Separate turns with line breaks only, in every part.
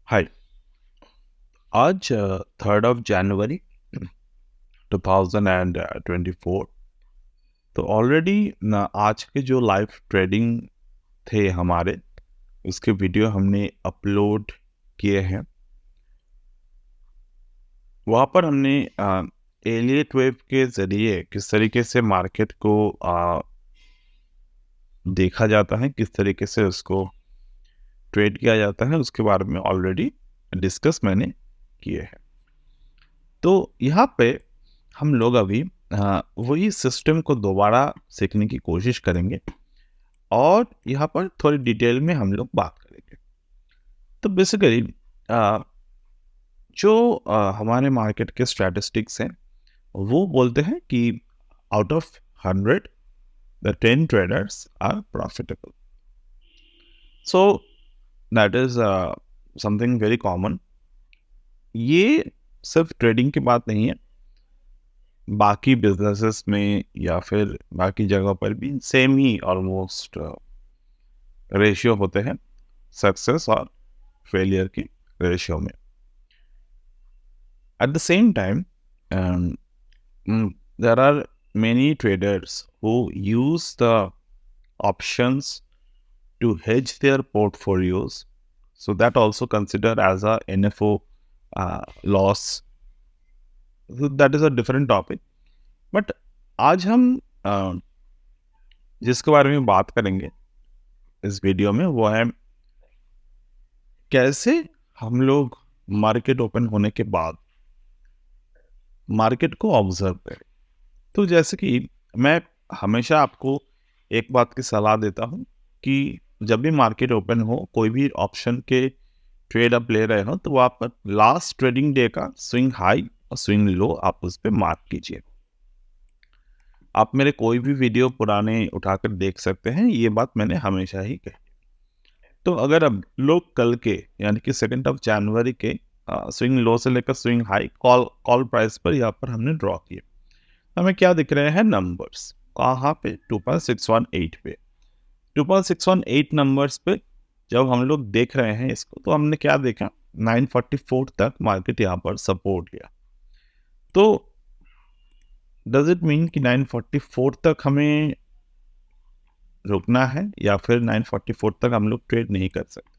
हाय। आज 3 जनवरी 2024। तो ऑलरेडी ना आज के जो लाइव ट्रेडिंग थे हमारे, उसके वीडियो हमने अपलोड किए हैं। वहाँ पर हमने एलियट वेव के ज़रिए किस तरीके से मार्केट को देखा जाता है, किस तरीके से उसको ट्रेड किया जाता है, उसके बारे में ऑलरेडी डिस्कस मैंने किए हैं। तो यहाँ पे हम लोग अभी वही सिस्टम को दोबारा सीखने की कोशिश करेंगे और यहाँ पर थोड़ी डिटेल में हम लोग बात करेंगे। तो बेसिकली जो हमारे मार्केट के स्टैटिस्टिक्स हैं, वो बोलते हैं कि out of 100 the 10 traders are profitable. So that is something very common. ये सिर्फ ट्रेडिंग की बात नहीं है, बाकी बिजनेसेस में या फिर बाकी जगह पर भी सेम ही ऑलमोस्ट रेशियो होते हैं सक्सेस और फेलियर की रेशियो में। At the same time there are many traders who use the options to hedge their portfolios, so that also considered as a NFO loss. So that is a different topic. But आज हम जिसके बारे में बात करेंगे इस video में, वो है कैसे हम लोग मार्केट ओपन होने के बाद मार्केट को ऑब्जर्व करें। तो जैसे कि मैं हमेशा आपको एक बात की सलाह देता हूँ कि जब भी मार्केट ओपन हो, कोई भी ऑप्शन के ट्रेड आप ले रहे हो, तो आप लास्ट ट्रेडिंग डे का स्विंग हाई और स्विंग लो आप उस पर मार्क कीजिए। आप मेरे कोई भी वीडियो पुराने उठाकर देख सकते हैं, ये बात मैंने हमेशा ही कही। तो अगर अब लोग कल के यानी कि 2 जनवरी के स्विंग लो से लेकर स्विंग हाई कॉल प्राइस पर यहाँ पर हमने ड्रॉ किए, हमें क्या दिख रहे हैं नंबर्स, कहाँ पे 2.618 पे 2.618 नंबर्स पे जब हम लोग देख रहे हैं इसको, तो हमने क्या देखा 944 तक मार्केट यहाँ पर सपोर्ट लिया। तो डज इट मीन कि 944 तक हमें रुकना है या फिर 944 तक हम लोग ट्रेड नहीं कर सकते?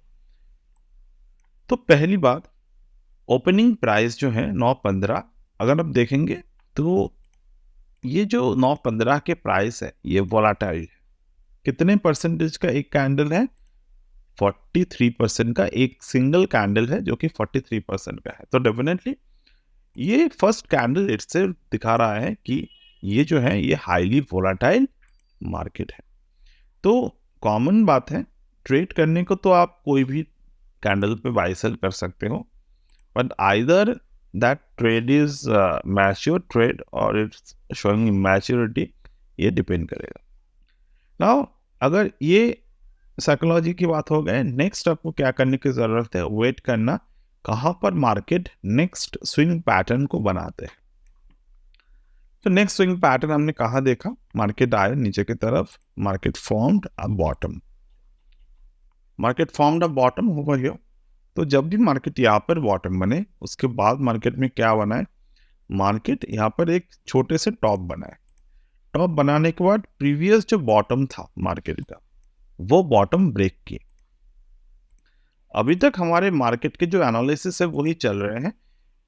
तो पहली बात, ओपनिंग प्राइस जो है 915, अगर आप देखेंगे तो ये जो 915 के प्राइस है ये वोलाटाइल है। कितने परसेंटेज का एक कैंडल है? 43% का एक सिंगल कैंडल है जो कि 43% का है। तो डेफिनेटली ये फर्स्ट कैंडल इटसेल्फ दिखा रहा है कि ये जो है ये हाईली वोलाटाइल मार्केट है। तो कॉमन बात है, ट्रेड करने को तो आप कोई भी कैंडल पे बाय सेल कर सकते हो, but either that trade is mature trade और इट्स शोइंग मैच्योरिटी, ये डिपेंड करेगा। नाउ अगर ये साइकोलॉजी की बात हो गए, नेक्स्ट आपको क्या करने की जरूरत है? वेट करना, कहाँ पर मार्केट नेक्स्ट स्विंग पैटर्न को बनाते हैं। तो नेक्स्ट स्विंग पैटर्न हमने कहाँ देखा? मार्केट आए नीचे की तरफ, market formed a bottom, market formed a bottom over here. तो जब भी मार्केट यहाँ पर बॉटम बने, उसके बाद मार्केट में क्या बना है? मार्केट यहाँ पर एक छोटे से टॉप बनाए। टॉप बनाने के बाद प्रीवियस जो बॉटम था मार्केट का, वो बॉटम ब्रेक किए। अभी तक हमारे मार्केट के जो एनालिसिस है वही चल रहे हैं,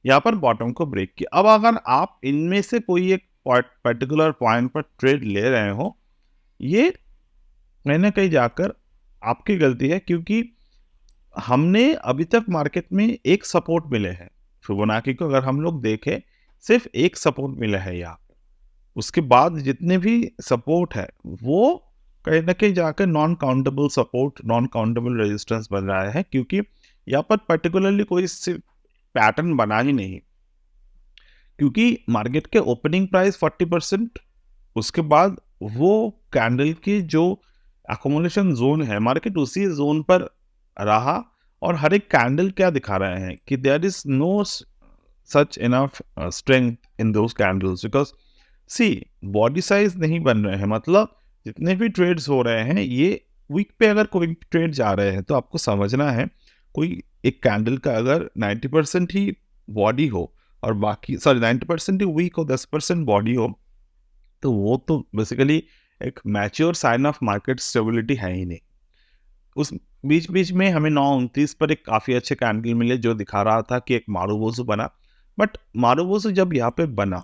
यहाँ पर बॉटम को ब्रेक किया। अब अगर आप इनमें से कोई एक पर्टिकुलर पॉइंट पर ट्रेड ले रहे हो, ये कहीं ना कहीं जाकर आपकी गलती है, क्योंकि हमने अभी तक मार्केट में एक सपोर्ट मिले हैं। फिबोनाची को अगर हम लोग देखें, सिर्फ एक सपोर्ट मिला है यहाँ पर। उसके बाद जितने भी सपोर्ट है वो कहीं ना कहीं जाकर non countable support, non countable resistance बन रहा है, क्योंकि यहाँ पर पर्टिकुलरली कोई पैटर्न बना ही नहीं। क्योंकि मार्केट के ओपनिंग प्राइस 40%, उसके बाद वो कैंडल की जो अकोमोडेशन जोन है, मार्केट उसी जोन पर रहा। और हर एक कैंडल क्या दिखा रहे हैं कि there is no such enough strength in those candles, because the body size नहीं बन रहे हैं। मतलब जितने भी ट्रेड्स हो रहे हैं, ये वीक पे अगर कोई ट्रेड जा रहे हैं तो आपको समझना है कोई एक कैंडल का अगर 90% ही बॉडी हो और बाकी 90% ही वीक हो, 10% बॉडी हो, तो वो तो बेसिकली एक mature sign of market stability है ही नहीं। उस बीच बीच में हमें 9:29 पर एक काफ़ी अच्छे कैंडल मिले जो दिखा रहा था कि एक मारुबोज़ु बना, बट मारुबोज़ु जब यहाँ पे बना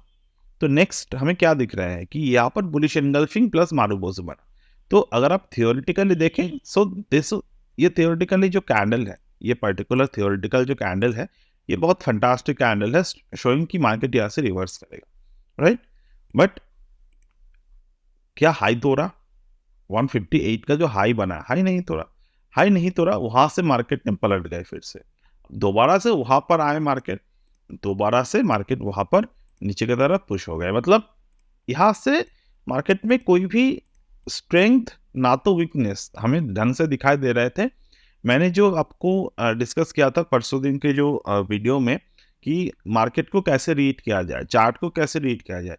तो नेक्स्ट हमें क्या दिख रहा है कि यहाँ पर बुलिश एंगल्फिंग प्लस मारुबोज़ु बना। तो अगर आप थियोरेटिकली देखें, सो दिस, ये थियोरेटिकली जो कैंडल है, ये पर्टिकुलर थियोरेटिकल जो कैंडल है, ये बहुत फंटास्टिक कैंडल है, शोइंग कि मार्केट यहाँ से रिवर्स करेगा, राइट। बट क्या हाई तोड़ा? 158 का जो हाई बना, हाई नहीं तोड़ा, हाई नहीं तोड़ा, वहां से मार्केट ने पलट गए, फिर से दोबारा से वहां पर आए मार्केट, दोबारा से मार्केट वहां पर नीचे की तरफ पुश हो गए। मतलब यहाँ से मार्केट में कोई भी स्ट्रेंथ ना तो वीकनेस हमें ढंग से दिखाई दे रहे थे। मैंने जो आपको डिस्कस किया था परसों दिन के जो वीडियो में कि मार्केट को कैसे रीड किया जाए, चार्ट को कैसे रीड किया जाए,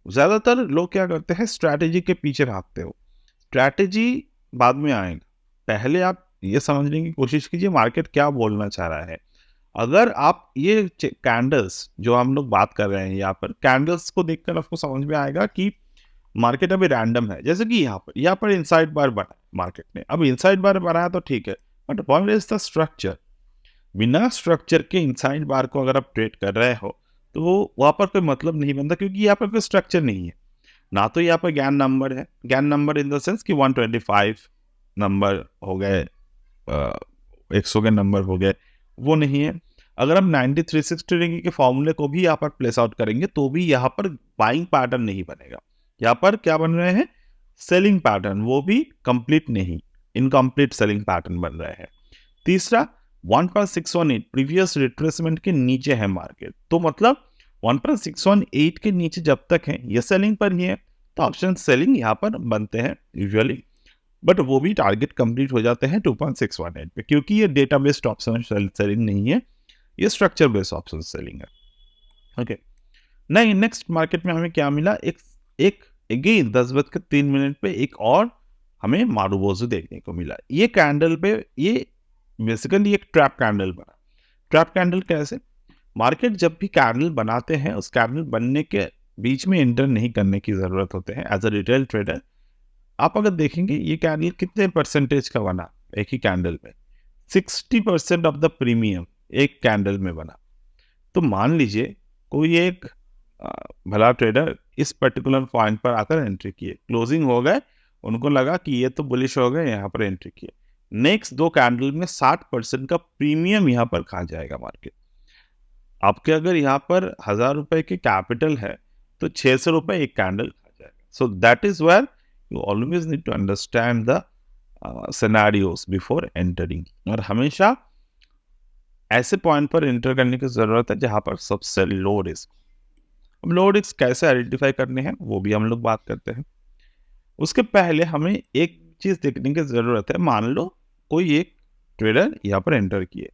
ज़्यादातर लोग क्या करते हैं, स्ट्रैटेजी के पीछे भागते हो। स्ट्रैटेजी बाद में आएगा, पहले आप ये समझने की कोशिश कीजिए मार्केट क्या बोलना चाह रहा है। अगर आप ये कैंडल्स जो हम लोग बात कर रहे हैं, यहाँ पर कैंडल्स को देखकर आपको समझ में आएगा कि मार्केट अभी रैंडम है। जैसे कि यहाँ पर इनसाइड बार बना मार्केट ने, अब इनसाइड बार बनाया तो ठीक है, but what is the structure? बिना स्ट्रक्चर के इनसाइड बार को अगर आप ट्रेड कर रहे हो तो वहाँ पर कोई मतलब नहीं बनता, क्योंकि यहाँ पर कोई स्ट्रक्चर नहीं है। ना तो यहाँ पर ज्ञान नंबर है, ज्ञान नंबर इन द सेंस कि 125 नंबर हो गए, 100 के नंबर हो गए, वो नहीं है। अगर हम 9360 डिग्री के फॉर्मूले को भी यहाँ पर प्लेस आउट करेंगे तो भी यहाँ पर बाइंग पैटर्न नहीं बनेगा। यहाँ पर क्या बन रहे हैं? सेलिंग पैटर्न, वो भी कंप्लीट नहीं, इनकम्प्लीट सेलिंग पैटर्न बन रहे हैं। तीसरा 1.618 प्रीवियस रिट्रेसमेंट के नीचे है मार्केट, तो मतलब 1.618 के नीचे जब तक है ये सेलिंग पर ही है, तो ऑप्शन सेलिंग यहाँ पर बनते हैं यूजुअली, बट वो भी टारगेट कंप्लीट हो जाते हैं 2.618 पे, क्योंकि ये डेटा बेस्ड ऑप्शन सेलिंग नहीं है, ये स्ट्रक्चर बेस्ड ऑप्शन सेलिंग है। ओके, नहीं, नेक्स्ट मार्केट में हमें क्या मिला? एक अगेन 10:03 पे एक और हमें मारुबोज़ु देखने को मिला। ये कैंडल पे ये बेसिकली एक ट्रैप कैंडल बना। ट्रैप कैंडल कैसे? मार्केट जब भी कैंडल बनाते हैं, उस कैंडल बनने के बीच में एंटर नहीं करने की जरूरत होते हैं। एज अ रिटेल ट्रेडर आप अगर देखेंगे ये कैंडल कितने परसेंटेज का बना एक ही कैंडल में, 60% ऑफ द प्रीमियम एक कैंडल में बना। तो मान लीजिए कोई एक भला ट्रेडर इस पर्टिकुलर पॉइंट पर आकर एंट्री किए, क्लोजिंग हो गए, उनको लगा कि ये तो बुलिश हो गए, यहाँ पर एंट्री किए, नेक्स्ट दो कैंडल में 60% का प्रीमियम यहाँ पर खा जाएगा मार्केट। आपके अगर यहाँ पर 1000 रुपए की कैपिटल है तो 600 रुपए एक कैंडल खा जाएगा। So that is where you always need to understand the scenarios before entering, और हमेशा ऐसे पॉइंट पर एंटर करने की जरूरत है जहां पर सबसे लो रिस्क। अब लो रिस्क कैसे आइडेंटिफाई करने हैं वो भी हम लोग बात करते हैं। उसके पहले हमें एक चीज देखने की जरूरत है। मान लो कोई एक ट्रेडर यहाँ पर एंटर किए,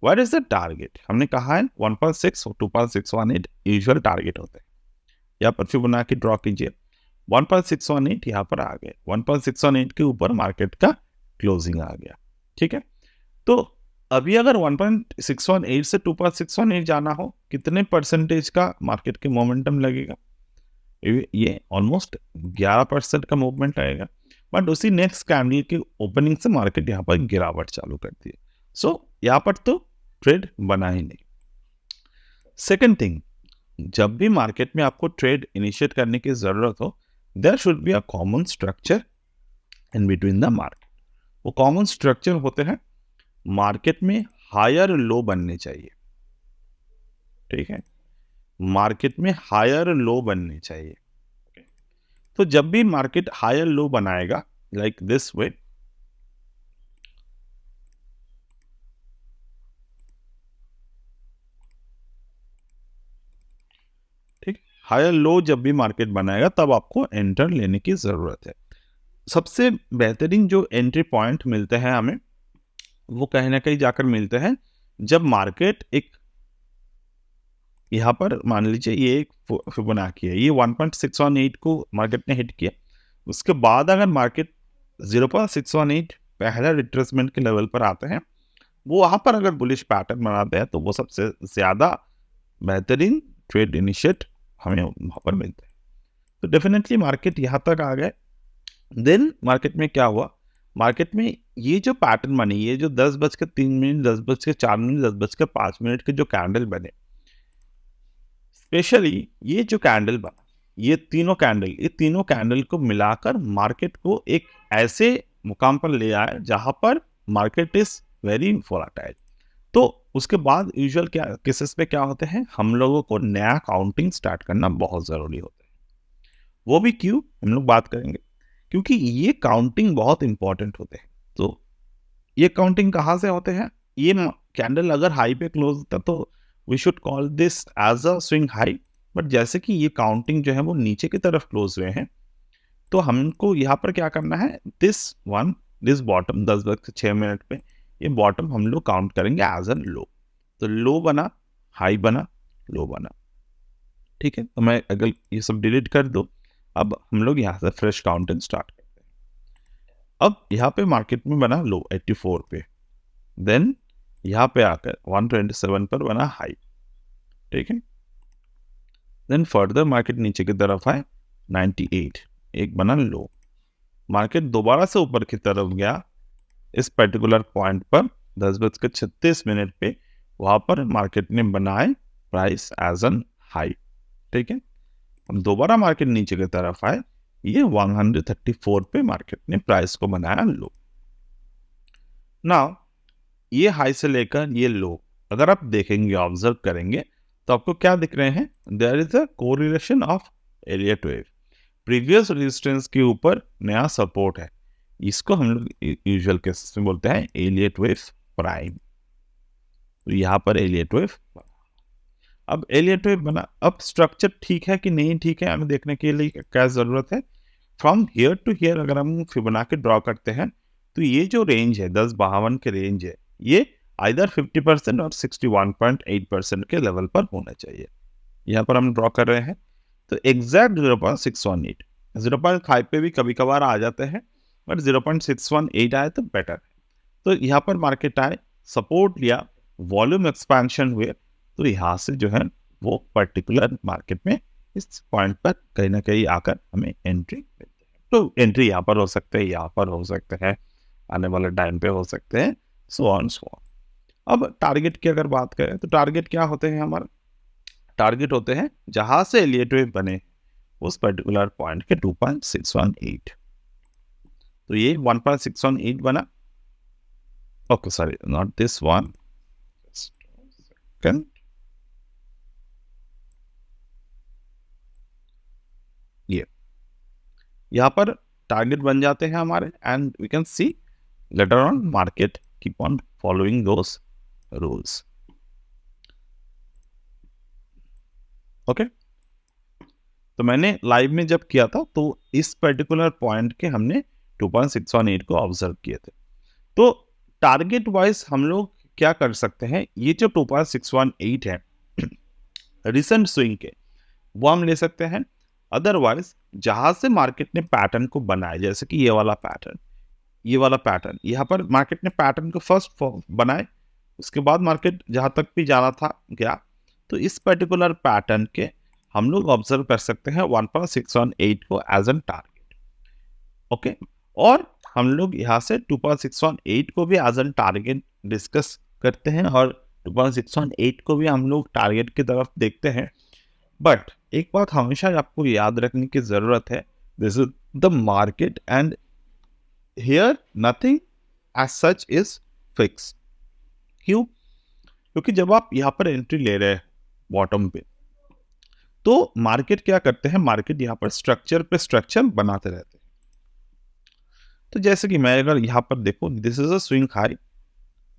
व्हाट इज द टारगेट? हमने कहा है 1.6 और 2.618 यूजुअल टारगेट होते हैं। यहाँ पर फिबोनाची ड्रॉ कीजिए, 1.618 यहाँ पर आ गए, 1.618 के ऊपर मार्केट का क्लोजिंग आ गया, ठीक है। तो अभी अगर 1.618 से 2.618 जाना हो, कितने परसेंटेज का मार्केट के मोमेंटम लगेगा? ये ऑलमोस्ट 11% का मूवमेंट आएगा, बट उसी नेक्स्ट कैंडल की ओपनिंग से मार्केट यहाँ पर गिरावट चालू करती है। सो यहाँ पर तो ट्रेड बना ही नहीं। सेकेंड थिंग, जब भी मार्केट में आपको ट्रेड इनिशिएट करने की जरूरत हो, there should be a common structure in between the market. वो कॉमन स्ट्रक्चर होते हैं मार्केट में हायर लो बनने चाहिए, ठीक है, मार्केट में हायर लो बनने चाहिए। तो जब भी मार्केट हायर लो बनाएगा लाइक दिस वे, ठीक, हायर लो जब भी मार्केट बनाएगा तब आपको एंटर लेने की जरूरत है। सबसे बेहतरीन जो एंट्री पॉइंट मिलते हैं हमें, वो कहीं ना कहीं जाकर मिलते हैं जब मार्केट एक, यहाँ पर मान लीजिए ये एक फिबोनाची है, ये 1.618 को मार्केट ने हिट किया, उसके बाद अगर मार्केट 0.618 पहला रिट्रेसमेंट के लेवल पर आते हैं वो वहाँ पर अगर बुलिश पैटर्न बनाते हैं तो वो सबसे ज़्यादा बेहतरीन ट्रेड इनिशिएट हमें वहाँ पर मिलते हैं। तो डेफिनेटली मार्केट यहाँ तक आ गए। देन मार्केट में क्या हुआ, मार्केट में ये जो पैटर्न बनी, ये जो 10:03, 10:04, 10:05 के जो कैंडल बने, स्पेशली ये जो कैंडल बना, ये तीनों कैंडल को मिलाकर मार्केट को एक ऐसे मुकाम पर ले आए जहां पर मार्केट इज वेरी वोलाटाइल। तो उसके बाद यूजुअल क्या केसेस पे क्या होते हैं, हम लोगों को नया काउंटिंग स्टार्ट करना बहुत जरूरी होता है। वो भी क्यों, हम लोग बात करेंगे, क्योंकि ये काउंटिंग बहुत इंपॉर्टेंट होते हैं। तो ये काउंटिंग कहाँ से होते हैं, ये कैंडल अगर हाई पे क्लोज होता तो we should call this as a swing high, but जैसे कि ये काउंटिंग जो है वो नीचे की तरफ क्लोज हुए हैं, तो हमको यहाँ पर क्या करना है, दिस बॉटम 10:06 पे ये बॉटम हम लोग काउंट करेंगे एज अ लो। तो लो बना, हाई बना, लो बना, ठीक है। तो मैं अगर ये सब डिलीट कर दो, अब हम लोग यहाँ से फ्रेश काउंटिंग स्टार्ट करते हैं। अब यहाँ पे मार्केट में बना लो 84 पे, देन यहाँ पे आकर 127 पर बना हाई, ठीक है। देन फर्दर मार्केट नीचे की तरफ आए 98, एक बना लो, मार्केट दोबारा से ऊपर की तरफ गया इस पर्टिकुलर पॉइंट पर 10:36 पे, वहां पर मार्केट ने बनाए प्राइस एज एन हाई, ठीक है। हम दोबारा मार्केट नीचे की तरफ आए, ये 134 पे मार्केट ने प्राइस को बनाया लो। नाउ ये हाई से लेकर ये लो अगर आप देखेंगे, ऑब्जर्व करेंगे, तो आपको क्या दिख रहे हैं, there is a correlation of Elliott wave. Previous resistance के ऊपर नया सपोर्ट है, इसको हम लोग यूजुअल केसेस में बोलते हैं एलियट वेव प्राइम। तो यहाँ पर एलियट वेव, अब एलियट वेव बना, अब स्ट्रक्चर ठीक है कि नहीं ठीक है हमें देखने के लिए क्या जरूरत है, फ्रॉम हियर टू हियर अगर हम फिबोनाची ड्रॉ करते हैं तो ये जो रेंज है 1052 के रेंज है, ये आइदर 50% और 61.8% के लेवल पर होना चाहिए। यहाँ पर हम ड्रॉ कर रहे हैं तो एग्जैक्ट 0.618, 0.5 पे भी कभी कभार आ जाते हैं, बट 0.618 आए तो बेटर है। तो यहाँ पर मार्केट आए, सपोर्ट लिया, वॉल्यूम एक्सपेंशन हुए, तो यहाँ से जो है वो पर्टिकुलर मार्केट में इस पॉइंट पर कहीं ना कहीं आकर हमें एंट्री मिलती है। तो एंट्री यहाँ पर हो सकते हैं, यहाँ पर हो सकते हैं, आने वाले टाइम पे हो सकते हैं, सो ऑन सो ऑन। अब टारगेट की अगर बात करें तो टारगेट क्या होते हैं, हमारे टारगेट होते हैं जहां से एलियट वेव बने उस पर्टिकुलर पॉइंट के 2.618। तो ये 1.618 बना, okay sorry not this one, second, ये यहाँ पर टारगेट बन जाते हैं हमारे, and we can see later on market keep on following those rules, okay. तो मैंने लाइव में जब किया था तो इस पर्टिकुलर पॉइंट के हमने 2.618 को ऑब्जर्व किए थे। तो टारगेट वाइज हम लोग क्या कर सकते हैं, ये जो 2.618 है रिसेंट स्विंग के, वो हम ले सकते हैं। अदरवाइज जहां से मार्केट ने पैटर्न को बनाया, जैसे कि ये वाला पैटर्न, ये वाला पैटर्न, यहाँ पर मार्केट ने पैटर्न को फर्स्ट बनाए, उसके बाद मार्केट जहां तक भी जाना था गया, तो इस पर्टिकुलर पैटर्न के हम लोग ऑब्जर्व कर सकते हैं 1.618 को एज एन टारगेट, ओके। और हम लोग यहाँ से 2.618 को भी एज एन टारगेट डिस्कस करते हैं, और 2.618 को भी हम लोग टारगेट की तरफ देखते हैं। बट एक बात हमेशा आपको याद रखने की जरूरत है, this is the market and here nothing as such is fix. क्यों? क्योंकि जब आप यहाँ पर एंट्री ले रहे हैं बॉटम पे, तो मार्केट क्या करते हैं, मार्केट यहाँ पर स्ट्रक्चर पे स्ट्रक्चर बनाते रहते हैं। तो जैसे कि मैं अगर यहाँ पर देखो, this is a swing high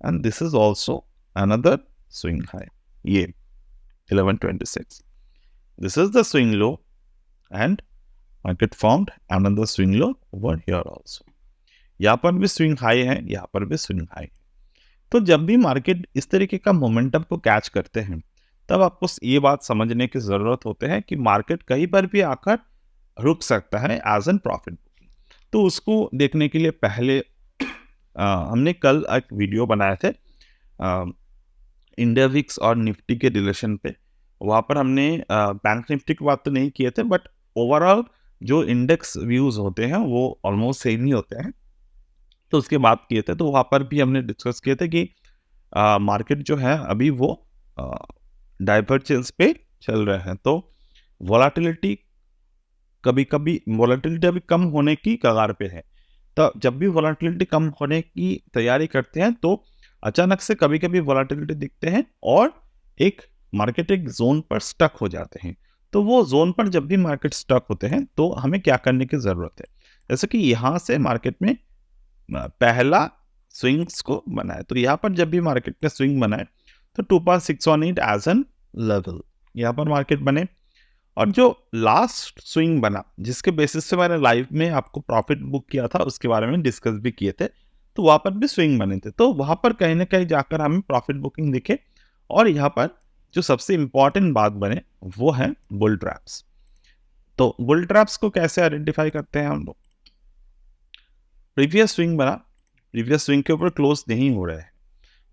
and this is also another swing high, ये 1126, this is the swing low and market formed another swing low over here also. यहाँ पर भी स्विंग हाई है, यहाँ पर भी स्विंग हाई है। तो जब भी मार्केट इस तरीके का मोमेंटम को कैच करते हैं, तब आपको ये बात समझने की जरूरत होती है कि मार्केट कहीं पर भी आकर रुक सकता है एज एन प्रॉफिट बुकिंग। तो उसको देखने के लिए पहले हमने कल एक वीडियो बनाए थे इंडिया विक्स और निफ्टी के रिलेशन पे, वहाँ पर हमने बैंक निफ्टी की बात तो नहीं किए थे, बट ओवरऑल जो इंडेक्स व्यूज होते हैं वो ऑलमोस्ट सेम ही होते हैं, तो उसकी बात किए थे। तो वहाँ पर भी हमने डिस्कस किए थे कि मार्केट जो है अभी वो डाइवर्जेंस पे चल रहे हैं, तो वोलाटिलिटी वोलाटिलिटी अभी कम होने की कगार पे है। तो जब भी वोलाटिलिटी कम होने की तैयारी करते हैं तो अचानक से कभी कभी वोलाटिलिटी दिखते हैं और एक मार्केट एक जोन पर स्टक हो जाते हैं। तो वो जोन पर जब भी मार्केट स्टक होते हैं तो हमें क्या करने की ज़रूरत है, जैसे कि यहाँ से मार्केट में पहला स्विंग्स को बनाए, तो यहाँ पर जब भी मार्केट ने स्विंग बनाए तो 2.618 एज एन लेवल यहाँ पर मार्केट बने, और जो लास्ट स्विंग बना जिसके बेसिस से मैंने लाइव में आपको प्रॉफिट बुक किया था उसके बारे में डिस्कस भी किए थे, तो वहाँ पर भी स्विंग बने थे, तो वहाँ पर कहीं ना कहीं जाकर हमें प्रॉफिट बुकिंग दिखे। और यहाँ पर जो सबसे इंपॉर्टेंट बात बने वो है बुल ट्रैप्स। तो बुल ट्रैप्स को कैसे आइडेंटिफाई करते हैं हम लोग, प्रीवियस स्विंग बना, प्रीवियस स्विंग के ऊपर क्लोज नहीं हो रहे हैं,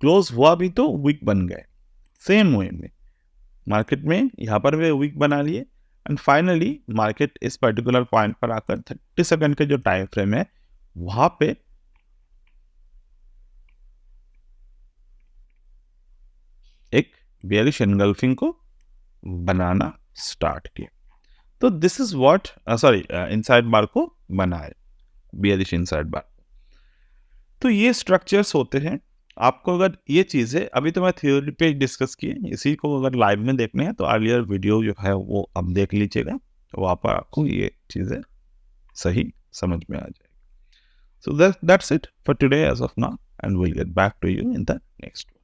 क्लोज हुआ भी तो वीक बन गए, सेम वे में मार्केट में यहाँ पर वे वीक बना लिए, एंड फाइनली मार्केट इस पर्टिकुलर पॉइंट पर आकर 30 सेकंड के जो टाइम फ्रेम है वहां पे एक बेयरिश एनगल्फिंग को बनाना स्टार्ट किया। तो दिस इज व्हाट इनसाइड बार को बनाए, बेयरिश इनसाइड बार। तो ये स्ट्रक्चर्स होते हैं। आपको अगर ये चीज़ें अभी तो मैं थ्योरी पे डिस्कस किए, इसी को अगर लाइव में देखने हैं तो अर्लियर वीडियो जो है वो आप देख लीजिएगा, तो वहाँ पर आपको ये चीज़ें सही समझ में आ जाएगी। So that's it for today as of now, and we'll get back to you in the next one.